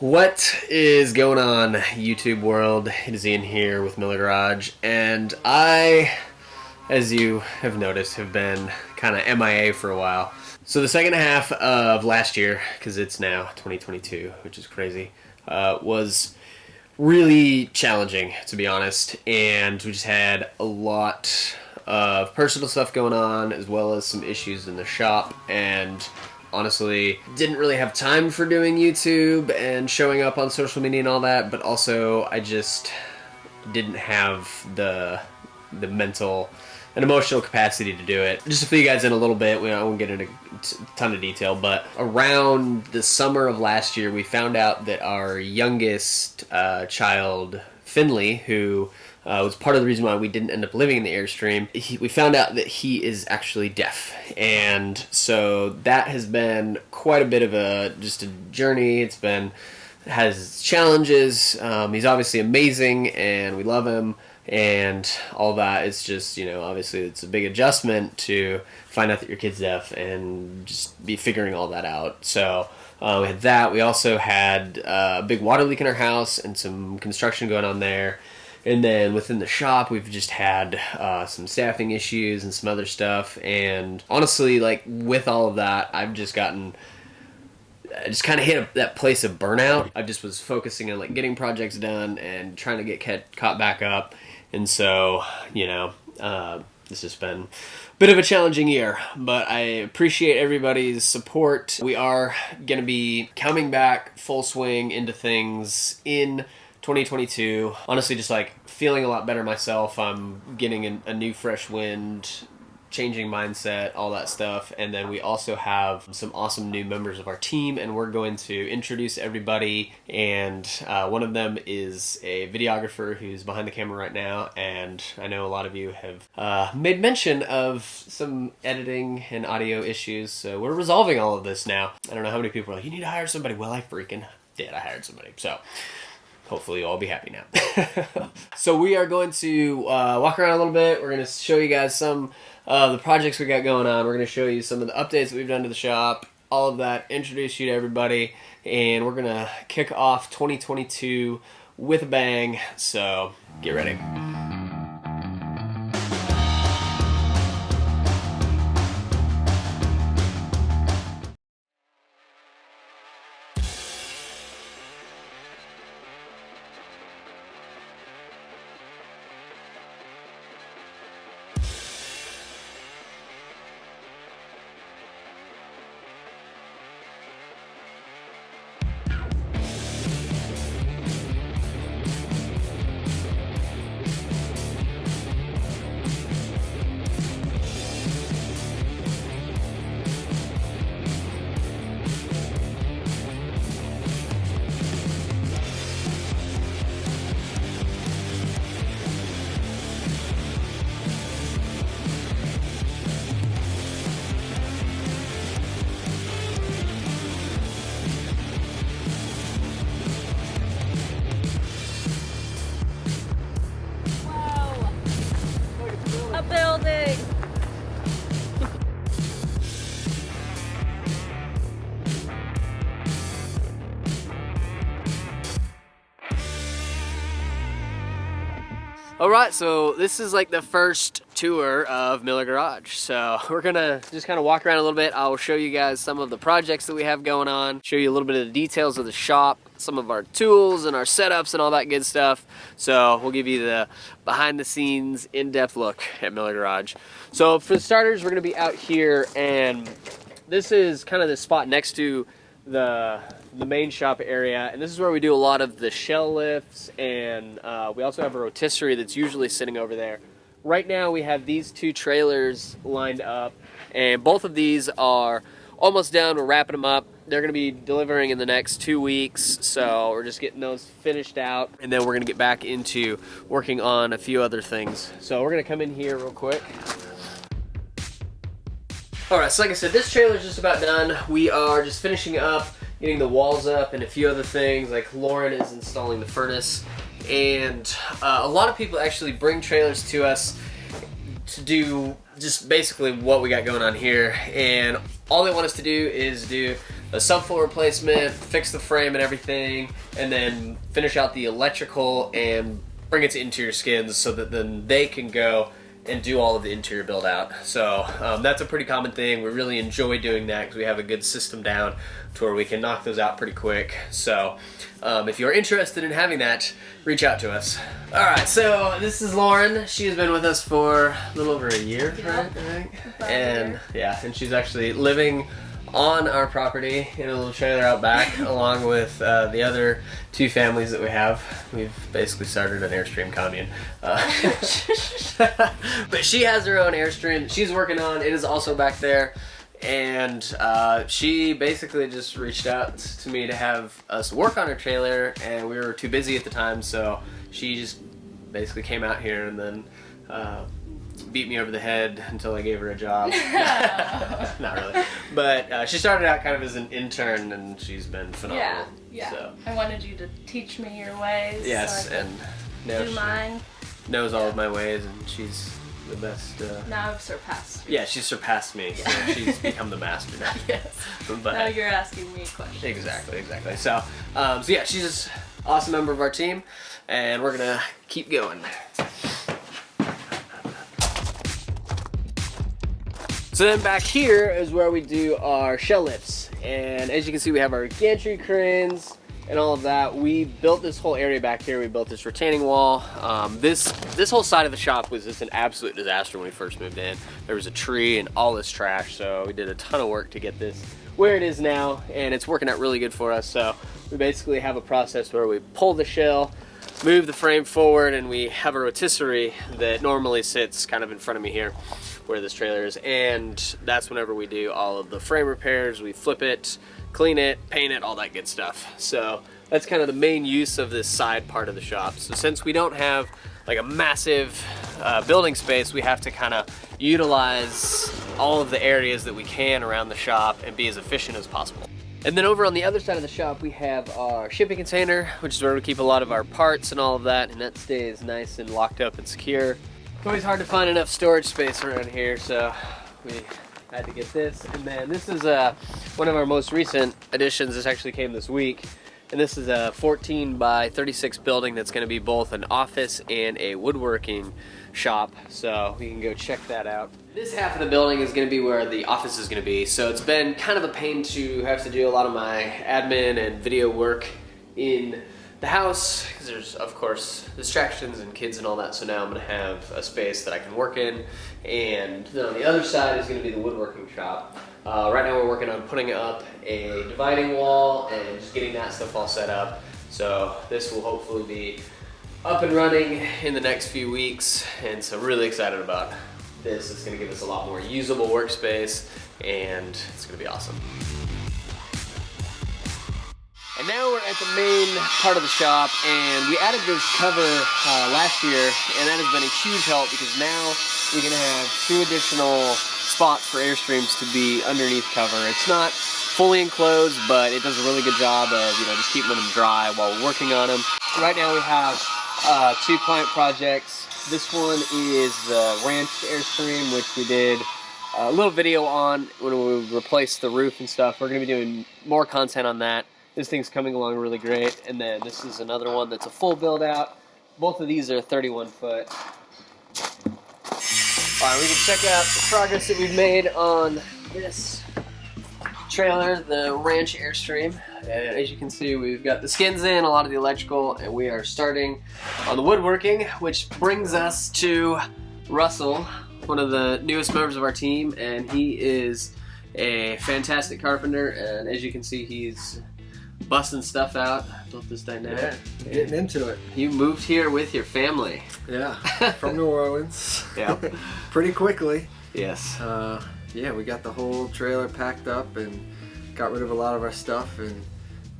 What is going on, YouTube world? It is Ian here with Miller Garage, and I, as you have noticed, have been kind of MIA for a while. So the second half of last year, because it's now 2022, which is crazy, was really challenging, to be honest, and we just had a lot of personal stuff going on, as well as some issues in the shop, and honestly didn't really have time for doing YouTube and showing up on social media and all that, but also I just didn't have the mental and emotional capacity to do it. Just to fill you guys in a little bit, I won't get into a ton of detail, but around the summer of last year, we found out that our youngest child, Finley, who was part of the reason why we didn't end up living in the Airstream, we found out that he is actually deaf. And so that has been quite a bit of just a journey. Has challenges. He's obviously amazing and we love him and all that. It's just, obviously it's a big adjustment to find out that your kid's deaf and just be figuring all that out. So we had that. We also had a big water leak in our house and some construction going on there. And then within the shop, we've just had some staffing issues and some other stuff. And honestly, with all of that, I just kind of hit that place of burnout. I just was focusing on getting projects done and trying to get caught back up. And so, this has been a bit of a challenging year, but I appreciate everybody's support. We are going to be coming back full swing into things in 2022. Honestly, just feeling a lot better myself. I'm getting a new fresh wind, changing mindset, all that stuff. And then we also have some awesome new members of our team, and we're going to introduce everybody. And one of them is a videographer who's behind the camera right now. And I know a lot of you have made mention of some editing and audio issues. So we're resolving all of this now. I don't know how many people are like, you need to hire somebody. Well, I freaking did. I hired somebody. So hopefully you'll all be happy now. So we are going to walk around a little bit. We're going to show you guys some of the projects we got going on. We're going to show you some of the updates that we've done to the shop, all of that, introduce you to everybody, and we're going to kick off 2022 with a bang. So get ready. Building. Alright, so this is the first tour of Miller Garage. So we're gonna just kind of walk around a little bit. I'll show you guys some of the projects that we have going on, show you a little bit of the details of the shop, some of our tools and our setups and all that good stuff. So we'll give you the behind the scenes in-depth look at Miller Garage. So for the starters, we're gonna be out here, and this is kind of the spot next to the main shop area, and this is where we do a lot of the shell lifts, and we also have a rotisserie that's usually sitting over there. Right now we have these two trailers lined up, and both of these are almost done. We're wrapping them up. They're going to be delivering in the next 2 weeks, so we're just getting those finished out, and then we're going to get back into working on a few other things. So we're going to come in here real quick. Alright, so like I said, this trailer's just about done. We are just finishing up, getting the walls up and a few other things, like Lauren is installing the furnace. And a lot of people actually bring trailers to us to do just basically what we got going on here. And all they want us to do is do a subfloor replacement, fix the frame and everything, and then finish out the electrical and bring it to interior skins so that then they can go and do all of the interior build out. So that's a pretty common thing. We really enjoy doing that because we have a good system down to where we can knock those out pretty quick. So if you're interested in having that, reach out to us. All right, so this is Lauren. She has been with us for a little over a year, right? I think. And yeah, and she's actually living on our property in a little trailer out back along with the other two families that we have. We've basically started an Airstream commune. But she has her own Airstream she's working on. It is also back there. And she basically just reached out to me to have us work on her trailer, and we were too busy at the time, so she just basically came out here and then beat me over the head until I gave her a job. Not really. But she started out kind of as an intern, and she's been phenomenal. Yeah. So. I wanted you to teach me your ways. Yes, so and now do she mine. knows all of my ways, and she's the best. Now I've surpassed you. Yeah, she's surpassed me, so she's become the master now. Yes. But, now you're asking me questions. Exactly. So, so yeah, she's an awesome member of our team, and we're gonna keep going. So then back here is where we do our shell lifts, and as you can see, we have our gantry cranes and all of that. We built this whole area back here. We built this retaining wall. This whole side of the shop was just an absolute disaster when we first moved in. There was a tree and all this trash, so we did a ton of work to get this where it is now, and it's working out really good for us. So we basically have a process where we pull the shell, move the frame forward, and we have a rotisserie that normally sits kind of in front of me here where this trailer is, and that's whenever we do all of the frame repairs. We flip it, clean it, paint it, all that good stuff. So that's kind of the main use of this side part of the shop. So since we don't have like a massive building space, we have to kind of utilize all of the areas that we can around the shop and be as efficient as possible. And then over on the other side of the shop, we have our shipping container, which is where we keep a lot of our parts and all of that, and that stays nice and locked up and secure. It's always hard to find enough storage space around here, so we had to get this. And then this is one of our most recent additions. This actually came this week. And this is a 14 by 36 building that's going to be both an office and a woodworking shop. So we can go check that out. This half of the building is going to be where the office is going to be. So it's been kind of a pain to have to do a lot of my admin and video work in the house, because there's of course distractions and kids and all that. So now I'm going to have a space that I can work in, and then on the other side is going to be the woodworking shop. Right now we're working on putting up a dividing wall and just getting that stuff all set up. So this will hopefully be up and running in the next few weeks, and so really excited about this. It's going to give us a lot more usable workspace, and it's going to be awesome. And now we're at the main part of the shop, and we added this cover last year, and that has been a huge help because now we can have 2 additional spots for Airstreams to be underneath cover. It's not fully enclosed, but it does a really good job of just keeping them dry while we're working on them. Right now we have 2 client projects. This one is the Ranch Airstream, which we did a little video on when we replaced the roof and stuff. We're going to be doing more content on that. This thing's coming along really great. And then this is another one that's a full build out. Both of these are 31 foot. Alright, we can check out the progress that we've made on this trailer, the Ranch Airstream. And as you can see, we've got the skins in, a lot of the electrical, and we are starting on the woodworking, which brings us to Russell, one of the newest members of our team, and he is a fantastic carpenter, and as you can see, he's busting stuff out. Built this dynamic. Yeah, getting into it. You moved here with your family. Yeah, from New Orleans. Yeah. Pretty quickly. Yes. Yeah, we got the whole trailer packed up and got rid of a lot of our stuff and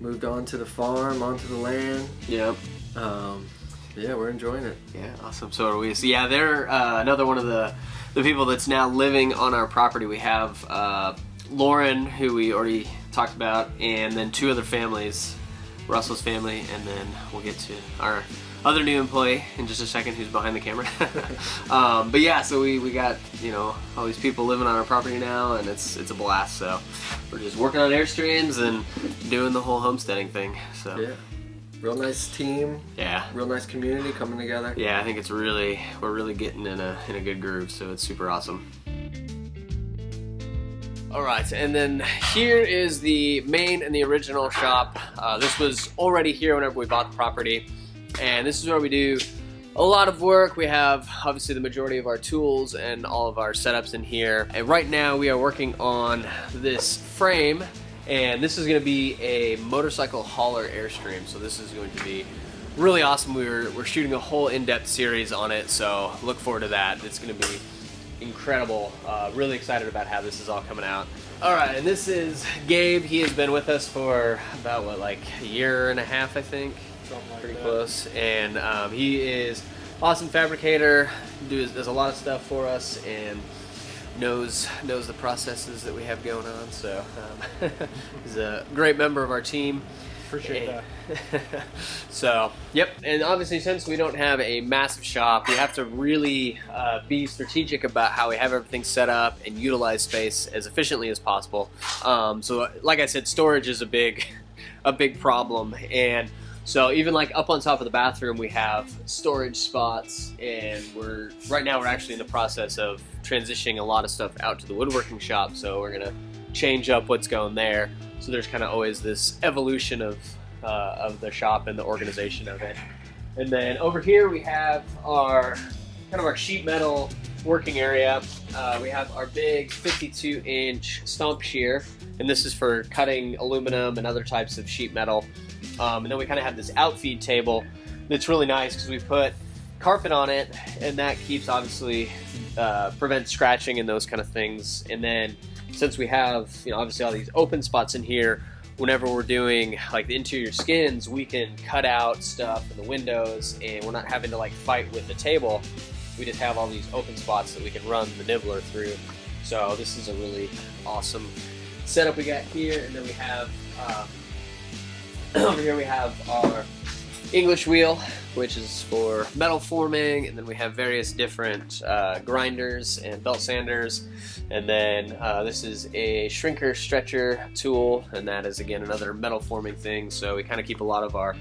moved on to the farm, onto the land. Yep. Yeah, we're enjoying it. Yeah, awesome. So are we. So yeah, they're another one of the people that's now living on our property. We have Lauren, who we already talked about, and then 2 other families Russell's family, and then we'll get to our other new employee in just a second who's behind the camera. But yeah, so we got, you know, all these people living on our property now, and it's a blast. So we're just working on Airstreams and doing the whole homesteading thing. So Yeah. Real nice team. yeah. Real nice community coming together. Yeah, I think it's we're really getting in a good groove, so it's super awesome. All right, and then here is the main and the original shop. This was already here whenever we bought the property, and this is where we do a lot of work. We have obviously the majority of our tools and all of our setups in here. And right now we are working on this frame, and this is going to be a motorcycle hauler Airstream. So this is going to be really awesome. We're shooting a whole in-depth series on it, so look forward to that. It's going to be incredible. Really excited about how this is all coming out. All right, and this is Gabe. He has been with us for about what, like a year and a half, I think. Something like Pretty that. close. And he is awesome fabricator. Does a lot of stuff for us and knows the processes that we have going on. So he's a great member of our team. Appreciate that. So, yep, and obviously since we don't have a massive shop, we have to really be strategic about how we have everything set up and utilize space as efficiently as possible. So, like I said, storage is a big problem, and so even like up on top of the bathroom, we have storage spots, and right now we're actually in the process of transitioning a lot of stuff out to the woodworking shop. So we're gonna change up what's going there. So there's kind of always this evolution of the shop and the organization of it. And then over here we have our sheet metal working area. We have our big 52-inch stump shear, and this is for cutting aluminum and other types of sheet metal. And then we kind of have this outfeed table that's really nice because we put carpet on it, and that keeps obviously prevents scratching and those kind of things. And then since we have, you know, obviously all these open spots in here, whenever we're doing like the interior skins, we can cut out stuff in the windows, and we're not having to like fight with the table. We just have all these open spots that we can run the nibbler through. So this is a really awesome setup we got here. And then we have over here we have our English wheel, which is for metal forming, and then we have various different grinders and belt sanders. And then this is a shrinker stretcher tool, and that is again another metal forming thing. So we kind of keep a lot of our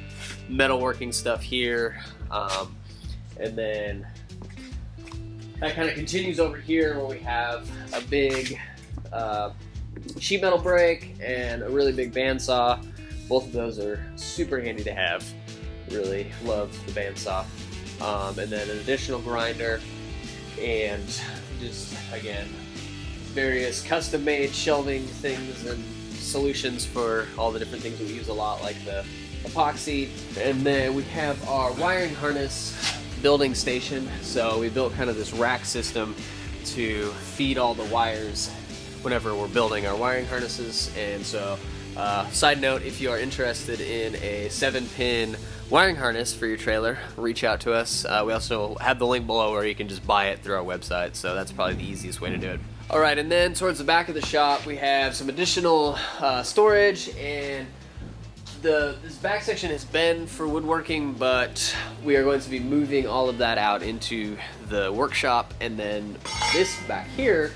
metalworking stuff here. And then that kind of continues over here where we have a big sheet metal brake and a really big bandsaw. Both of those are super handy to have. Really love the bandsaw. And then an additional grinder, and just again various custom made shelving things and solutions for all the different things we use a lot, like the epoxy. And then we have our wiring harness building station. So we built kind of this rack system to feed all the wires whenever we're building our wiring harnesses. And so side note, if you are interested in a 7-pin wiring harness for your trailer, reach out to us. We also have the link below where you can just buy it through our website, so that's probably the easiest way to do it. All right, and then towards the back of the shop, we have some additional storage, and this back section has been for woodworking, but we are going to be moving all of that out into the workshop. And then this back here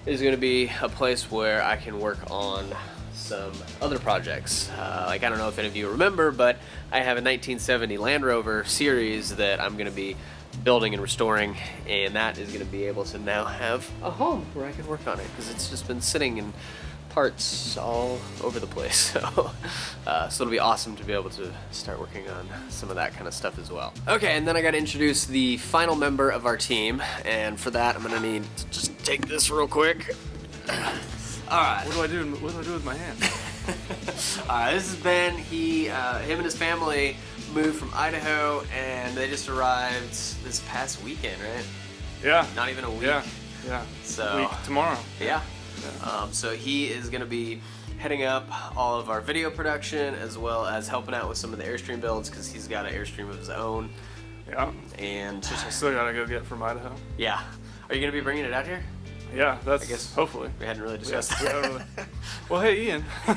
is going to be a place where I can work on some other projects. Like, I don't know if any of you remember, but I have a 1970 Land Rover series that I'm going to be building and restoring, and that is going to be able to now have a home where I can work on it, because it's just been sitting in parts all over the place. So it'll be awesome to be able to start working on some of that kind of stuff as well. Okay, and then I got to introduce the final member of our team, and for that I'm going to need to just take this real quick. All right. What do I do? What do I do with my hand? This is Ben. Him and his family moved from Idaho, and they just arrived this past weekend, right? Yeah. Not even a week. Yeah. So Week tomorrow. Yeah. So he is going to be heading up all of our video production, as well as helping out with some of the Airstream builds, because he's got an Airstream of his own. Yeah. And Which I still gotta go get from Idaho. yeah. Are you going to be bringing it out here? Yeah, that's I guess hopefully. we hadn't really Yeah, discussed yeah, that. really. Well, hey, Ian. Ooh,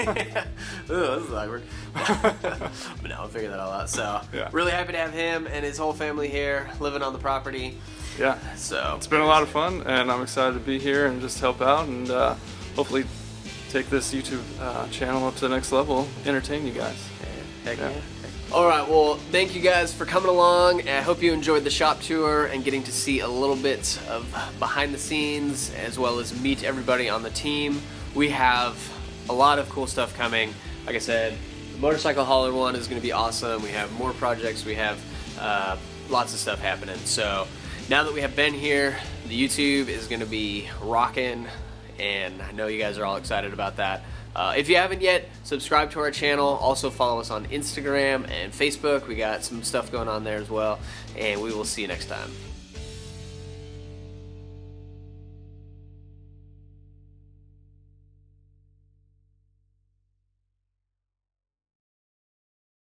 this is awkward. But no, I'll figure that all out. So, Yeah. really happy to have him and his whole family here living on the property. Yeah, So, it's been a lot of fun, and I'm excited to be here and just help out and hopefully take this YouTube channel up to the next level, entertain you guys. heck Yeah. yeah. All right, well, thank you guys for coming along. I hope you enjoyed the shop tour and getting to see a little bit of behind the scenes as well as meet everybody on the team. We have a lot of cool stuff coming. Like I said, the motorcycle hauler one is going to be awesome. We have more projects. We have lots of stuff happening. So now that we have Ben here, the YouTube is going to be rocking, and I know you guys are all excited about that. If you haven't yet, subscribe to our channel. Also follow us on Instagram and Facebook. We got some stuff going on there as well, and we will see you next time.